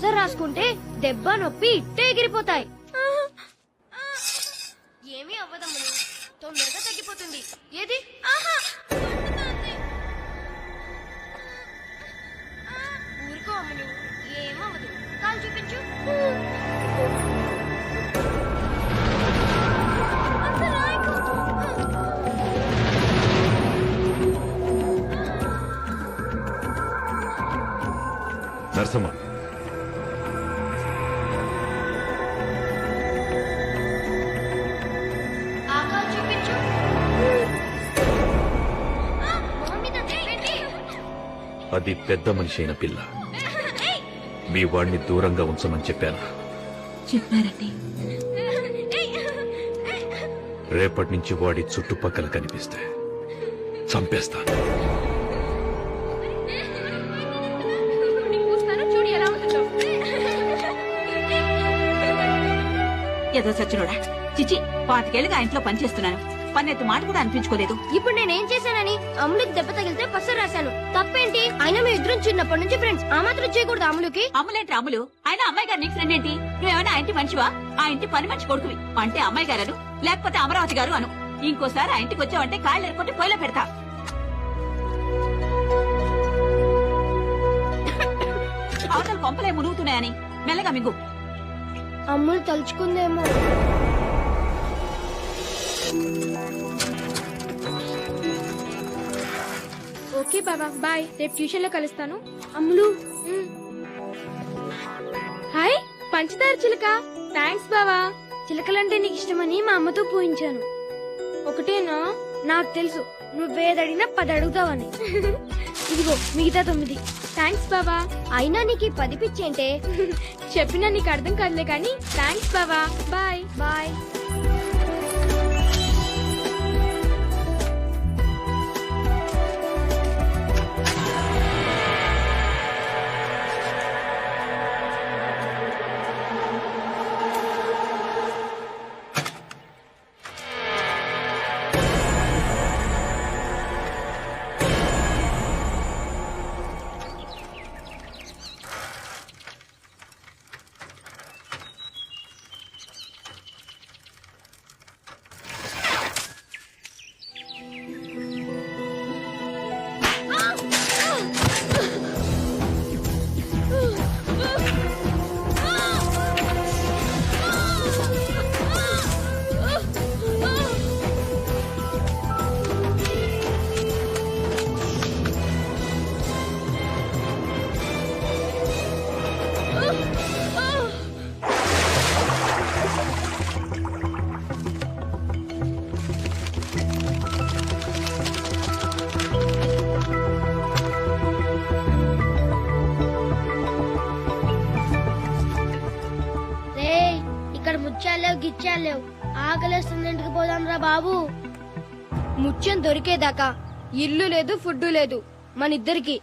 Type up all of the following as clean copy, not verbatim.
పసరు రాసుకుంటే దెబ్బ నొప్పి ఇట్టే ఎగిరిపోతాయి. ఏమీ అవ్వదమ్ములు, తొందరగా తగ్గిపోతుంది. ఏది ఊరుకో అమ్ములు, ఏమవ్వదు. కాలు చూపించు. నరసమ్మ, అది పెద్ద మనిషి అయిన పిల్ల. మీ వాడిని దూరంగా ఉంచమని చెప్పాను. చెప్పారండి. రేపటి నుంచి వాడి చుట్టుపక్కల కనిపిస్తే చంపేస్తాను. ఏదో సచ్చినోడా, చిచి 25 ఏళ్ళుగా ఇంట్లో పనిచేస్తున్నాను. పన్నెత్తి మాట కూడా అనిపించుకోలేదు. ఇప్పుడు నేనేం చేశానని అమ్ములకి దెబ్బ తగిలితే పసరు రాశాను. తప్పేంటి? అయినా మీ ఇద్దరం చిన్నప్పటి నుంచి ఫ్రెండ్స్. ఆ మాత్రం చేయకూడదు అమ్ములకి. అమ్ములేంటి అమ్ములు? ఆయన అమ్మాయి గారు నీకు ఫ్రెండ్ ఏంటి? నువ్వేమైనా ఆ ఇంటి మనిషివా? ఆ ఇంటి పని మనిషి కొడుకువి అంటే అమ్మాయి గారు, లేకపోతే అమరావతి గారు అను. ఇంకోసారి ఆ ఇంటికి వచ్చావంటే కాళ్ళు ఎరుకుంటే పొయ్యిలో పెడతా. అవతల కొంపలే మునుగుతున్నాయని మెల్లగా మింగు. అమ్ములు తలుచుకుందేమో. ఓకే బాబా, బాయ్. రేపు ట్యూషన్ లో కలుస్తాను. అమ్ములు. హాయ్ పంచదార చిలక. థ్యాంక్స్ బావా. చిలకలంటే నీకు ఇష్టమని మా అమ్మతో పూయించాను. ఒకటేనా? నాకు తెలుసు నువ్వేదడిగినా 10 అడుగుతావని. ఇదిగో మిగతా 9. థ్యాంక్స్ బాబా. అయినా నీకు 10 పిచ్చేంటే? చెప్పినా నీకు అర్థం కాదులే కానీ థ్యాంక్స్ బాబా. Bye bye. గిచ్చాలేవు. ఆకలేస్తుంది, ఇంటికి పోదాం రా బాబు. ముత్యం దొరికేదాకా ఇల్లు లేదు, ఫుడ్ లేదు మనిద్దరికి.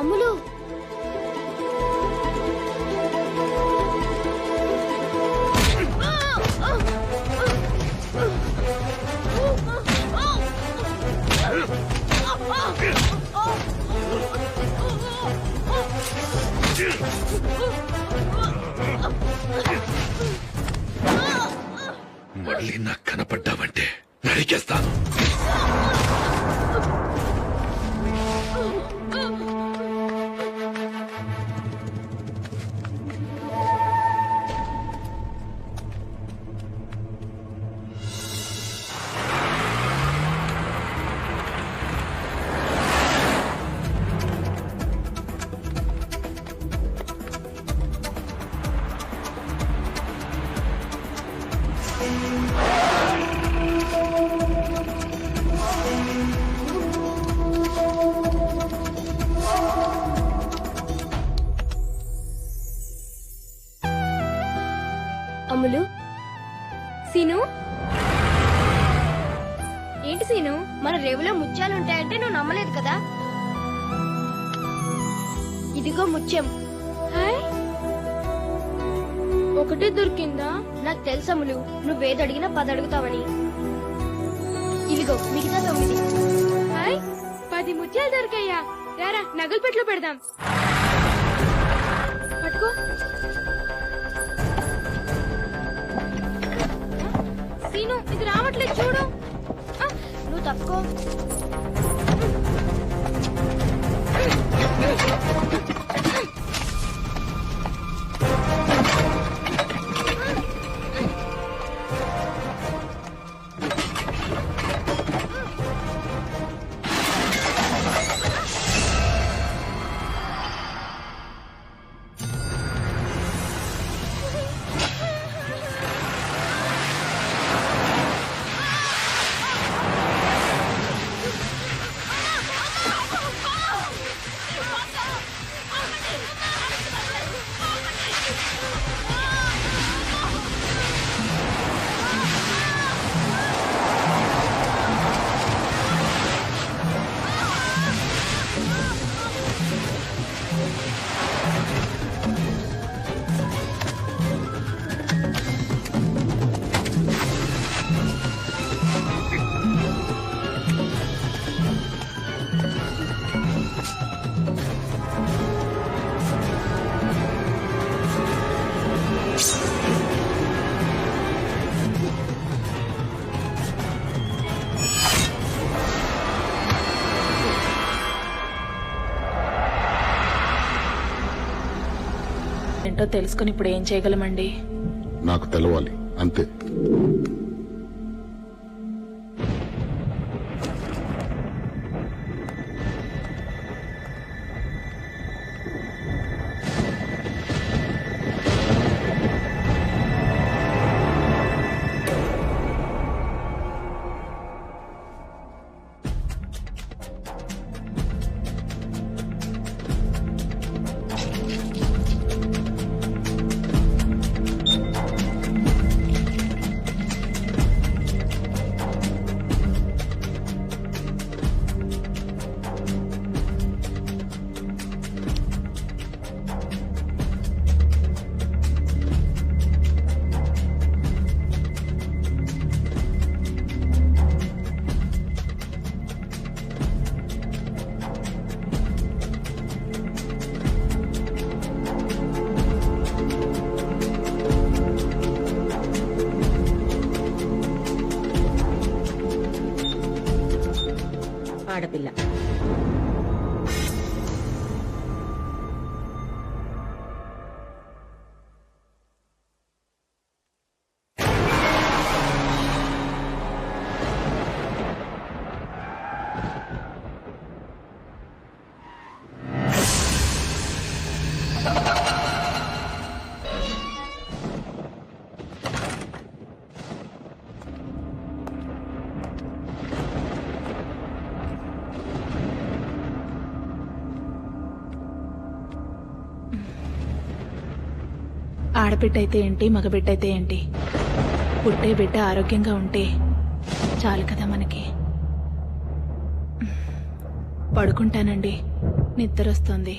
అమ్ములు, మళ్ళీ నాకు కనపడ్డావంటే నరికేస్తాను. అమ్ములు. సీను, ఏంటి సీను, మన రేవులో ముత్యాలు ఉంటాయంటే నువ్వు నమ్మలేదు కదా. ఇదిగో ముత్యం. హాయ్, ఒకటే దొరికిందా? నాకు తెలుసమ్ములు, నువ్వేది అడిగినా 10 అడుగుతావని. ఇదిగో మిగతా 9. హాయ్, 10 ముత్యాలు దొరికాయ్యా. రారా నగలు పెట్లో పెడదాం. పట్టుకో. సీను, ఇది రావట్లేదు చూడు. నువ్వు తప్పుకో. ఏంటో తెలుసుకుని ఇప్పుడు ఏం చేయగలమండి? నాకు తెలవాలి అంతే. ఆడపిల్ల. ఆడబిడ్డ అయితే ఏంటి, మగబిడ్డ అయితే ఏంటి, పుట్టే బిడ్డ ఆరోగ్యంగా ఉంటే చాలు కదా మనకి. పడుకుంటానండి, నిద్ర వస్తుంది.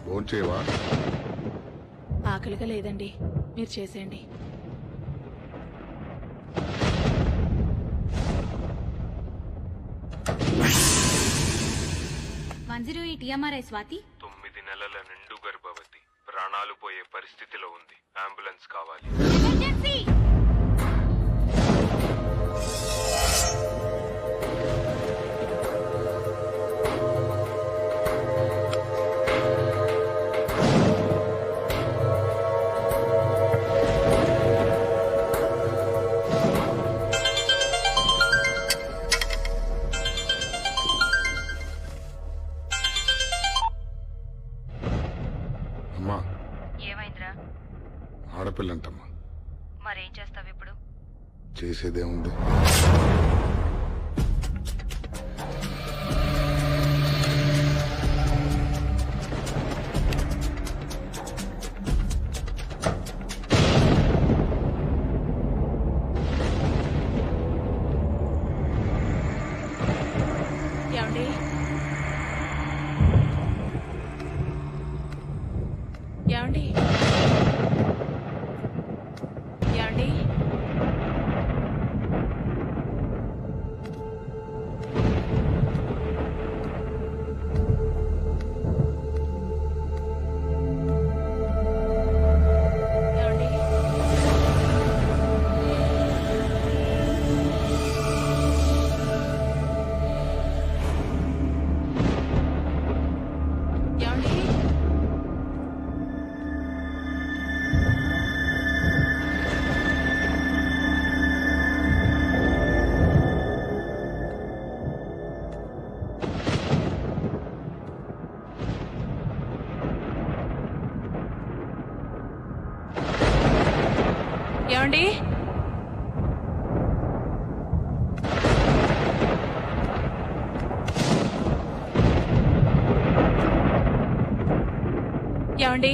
భోంచేవా? ఆకలిగా లేదండి, మీరు చేసేయండి. టీఎంఆర్ఐ స్వాతి 9 నెలల నిండు గర్భవతి, ప్రాణాలు పోయే పరిస్థితిలో ఉంది. అంబులెన్స్ కావాలి. అమ్మా, ఏమైందిరా? ఆడపిల్లంటమ్మా. మరేం చేస్తావు ఇప్పుడు? చేసేదేముంది? ఏమండి ఏమండి ఏమండి ఏమండి ఏమండి ఏమండి ఏమండి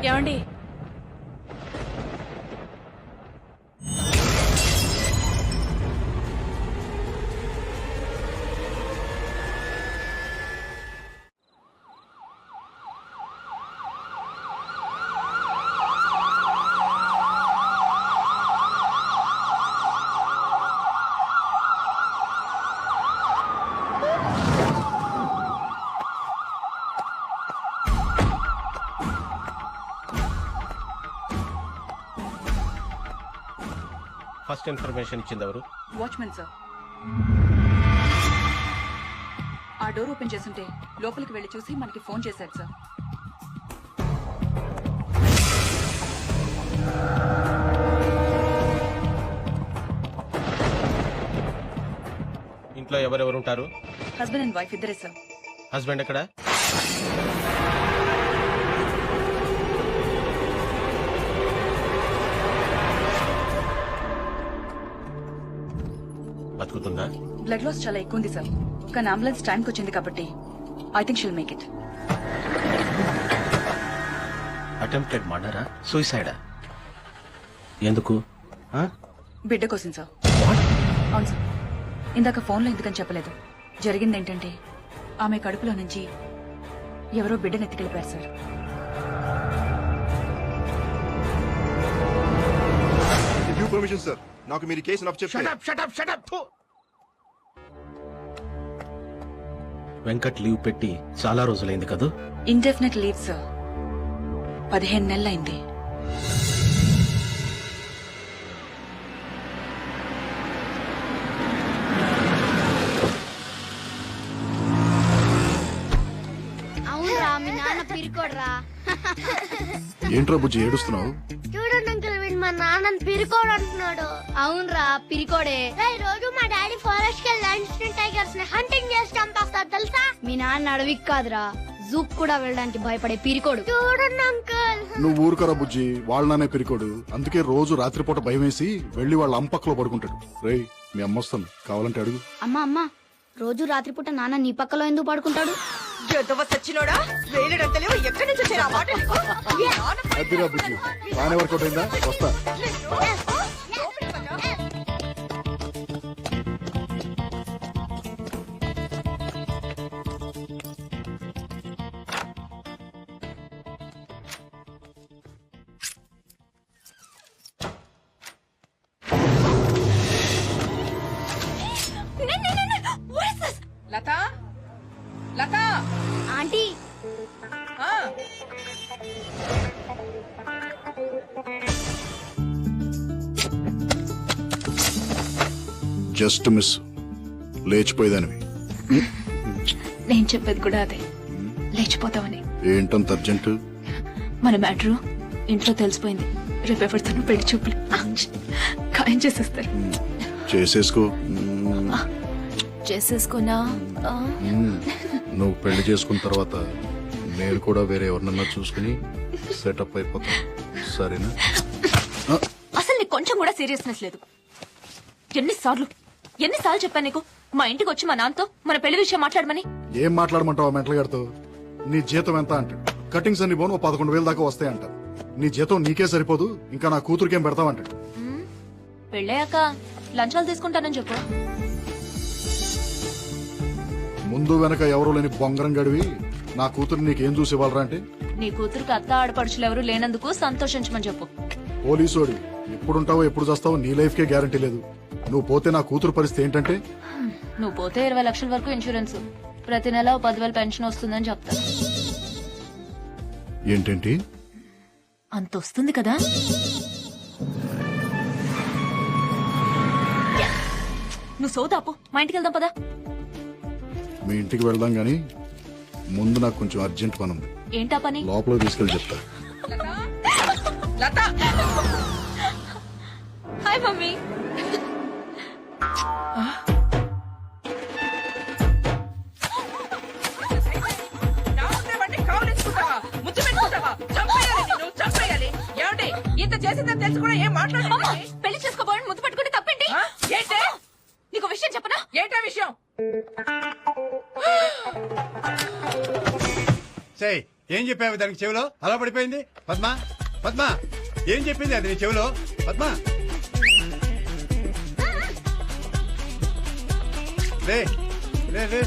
ఏమండి ఫస్ట్ ఇన్ఫర్మేషన్ ఇచ్చింది ఎవరు? Watchman sir. ఆ డోర్ ఓపెన్ చేస్తుంటే లోపలికి వెళ్లి చూసి మనకి ఫోన్ చేశారు సార్. ఇంట్లో ఎవరెవరు ఉంటారు? హస్బెండ్ అండ్ వైఫ్ ఇద్దరే సార్. హస్బెండ్ ఎక్కడ? బతుకుతుందా? బ్లడ్ లాస్ చాలా ఎక్కువ ఉంది సార్. కానీ అంబులెన్స్ టైంకి వచ్చింది కాబట్టి I think she'll make it. Attempted మర్డరా, సూసైడా? ఎందుకు? బిడ్డ కోసం సార్. అవును సార్. ఇందాక ఫోన్లో ఎందుకని చెప్పలేదు. జరిగింది ఏంటంటే ఆమె కడుపులో నుంచి ఎవరో బిడ్డను ఎత్తుకెళ్ళిపోయారు సార్. పర్మిషన్ సార్, నాకు మీరు కేసు నాకు చెప్తే. వెంకట్ లీవ్ పెట్టి చాలా రోజులైంది కదా? Indefinite leave sir. 15 నెలలైంది. అవునరా మీ నాన్న పిరికోడ్రా. ఏంట్రా బుజ్జి ఏడుస్తున్నావు? చూడండి అంకుల్ వీడు మా నాన్నని పిరికోడు అంటున్నాడు. అవునరా పిరికోడే. రోజు మా డాడీ ఫారెస్ట్ కి వెళ్ళి టైగర్స్ ని హంటింగ్ చేసి చంపేస్తాడు తెలుసా. మీ నాన్న అడవికి కాదురా జూక్ కూడా వెళ్ళడానికి భయపడే పిరికోడు. చూడండి అంకుల్. నువ్వు ఊరుకరా బుజ్జి, వాళ్ళనే పిరికోడు. అందుకే రోజు రాత్రిపూట భయం వేసి వెళ్లి వాళ్ళ అంపక్కలో పడుకుంటాడు. రేయ్ మీ అమ్మ వస్తాను, కావాలంటే అడుగు. అమ్మా రోజు రాత్రిపూట నాన్న నీ పక్కలో ఎందుకు పడుకుంటాడు? అదిరా బుజ్జి, బాగానే వర్కౌట్ అయిందా? వస్తా. Lata, Lata, aunty just miss, లేచిపోయేదానివి. నేను చెప్పేది కూడా అదే, లేచిపోతామని. ఏంటంత అర్జెంట్? మన మ్యాటరు ఇంట్లో తెలిసిపోయింది. రేపు ఎవరితోనూ పెళ్లి చూపులు ఖాయం చేసేస్తారు. చేసేసుకో. చేసేసుకున్నా నువ్వు పెళ్లి చేసుకున్న తర్వాత నేను కూడా వేరే ఎవరినన్నా చూసుకుని సెటప్ అయిపోతాను. సరేనా? అసలు నీకు కొంచెం కూడా సీరియస్నెస్ లేదు. ఎన్నిసార్లు చెప్పాను నీకు మా ఇంటికి వచ్చి మా నాన్నతో మన పెళ్లి విషయం మాట్లాడమని? ఏం మాట్లాడమంటావు మెంటల్ గారితో? నీ జీతం ఎంత అంటాడు. కటింగ్స్ అన్ని పోను 11,000 దాకా వస్తాయి అంటారు. నీ జీతం నీకే సరిపోదు, ఇంకా నా కూతురికేం పెడతావంటాడు. పెళ్ళయ్యాక లంచాలు తీసుకుంటానని చెప్పు. ముందు వెనక ఎవరూ లేని బొంగరం గడివి నా కూతురు నీకేం చూసి ఇవ్వాలరా అంటే నీ కూతురుకి అత్త ఆడపడుచులు ఎవరు లేనందుకు సంతోషించమని చెప్పు. పోలీసోడి ఎప్పుడుంటావో ఎప్పుడు చేస్తావో నీ లైఫ్ కే గ్యారంటీ లేదు. నువ్వు పోతే నా కూతురు పరిస్థితి ఏంటంటే నువ్వు పోతే 20 లక్షల వరకు ఇన్సూరెన్స్, ప్రతి నెల 10,000 పెన్షన్ వస్తుందని చెప్తా. ఏంటేంటి? అంత వస్తుంది కదా. నువ్వు సోదాపు, మా ఇంటికి వెళ్దాం పదా. మీ ఇంటికి వెళ్దాం గాని ముందు నాకు కొంచెం అర్జెంట్ పని ఉంది. ఏంటా పని? లోపలికి తీసుకెళ్ళి చెప్తా. Hi mummy. ఇంత చేసిందని తెలిసి కూడా ఏం మాట్లాడుతున్నా? పెళ్లి చేసుకోబోయని ముద్దు పట్టుకుంటే తప్పేంటి? ఏంటే? నీకు విషయం చెప్పనా? ఏంటా విషయం? సై ఏం చెప్పావు దానికి చెవిలో అలా పడిపోయింది? పద్మా పద్మా ఏం చెప్పింది అది నీ చెవిలో? పద్మా లే లే లే.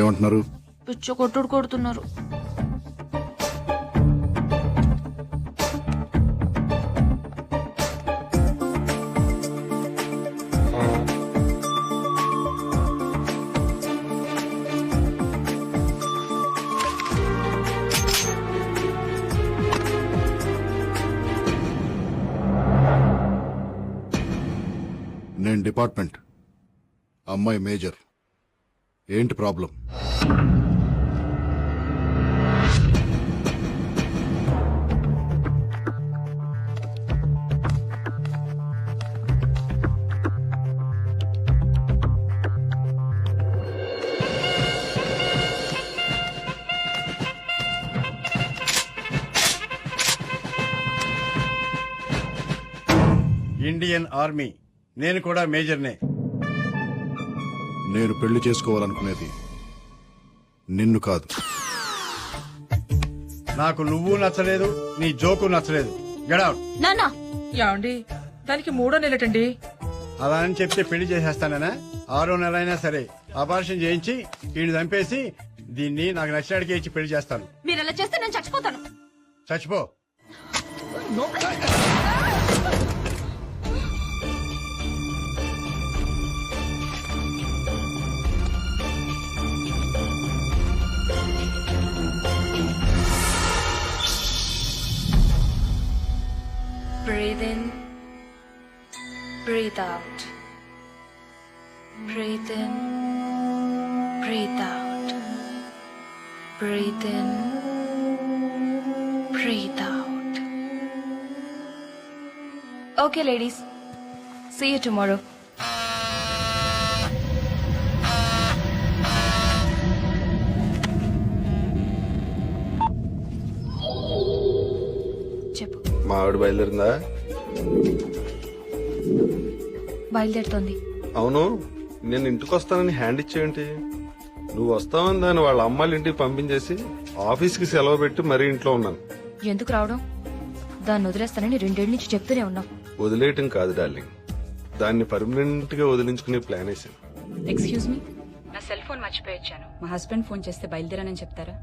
ఏమంటున్నారు? పిచ్చ కొట్టుడు కొడుతున్నారు. నేను డిపార్ట్మెంట్, అమ్మాయి మేజర్. ఏంటి ప్రాబ్లం? ఇండియన్ ఆర్మీ, నేను కూడా మేజర్నే. నేను పెళ్లి చేసుకోవాలనుకునేది నిన్ను కాదు. నాకు నువ్వు నచ్చలేదు, నీ జోకు నచ్చలేదు. Get out. నాన్న ఏమండి దానికి 3వ నెలటండి. అలా అని చెప్తే పెళ్లి చేసేస్తానా? 6వ నెల అయినా సరే అబార్షన్ చేయించి వీడిని చంపేసి దీన్ని నాకు నచ్చినడికి ఇచ్చి పెళ్లి చేస్తాను. మీరు అలా చేస్తే నేను చచ్చిపోతాను. చచ్చిపో. Breathe in, breathe out. Breathe in, breathe out. Breathe in, breathe out. Okay, ladies. See you tomorrow. చెప్పు. మా ఆవిడ బయలుదేరిందా? బయలుదేరుతోంది. అవును, నేను ఇంటికి వస్తానని హ్యాండ్ ఇచ్చేయండి. నువ్వు వస్తావని దాన్ని వాళ్ళ అమ్మాయిల ఇంటికి పంపించేసి ఆఫీస్కి సెలవు పెట్టి మరీ ఇంట్లో ఉన్నాను. ఎందుకు రావడం? దాన్ని వదిలేస్తానని 2 ఏళ్ల నుంచి చెప్తూనే ఉన్నాం. వదిలేయటం కాదు డార్లింగ్, దాన్ని పర్మనెంట్ గా వదిలించుకునే ప్లాన్ వేసాను. ఎక్స్క్యూజ్ మీ, నా సెల్ ఫోన్ మర్చిపోయి వచ్చాను. మా హస్బెండ్ ఫోన్ చేస్తే బయలుదేరానని చెప్తారా?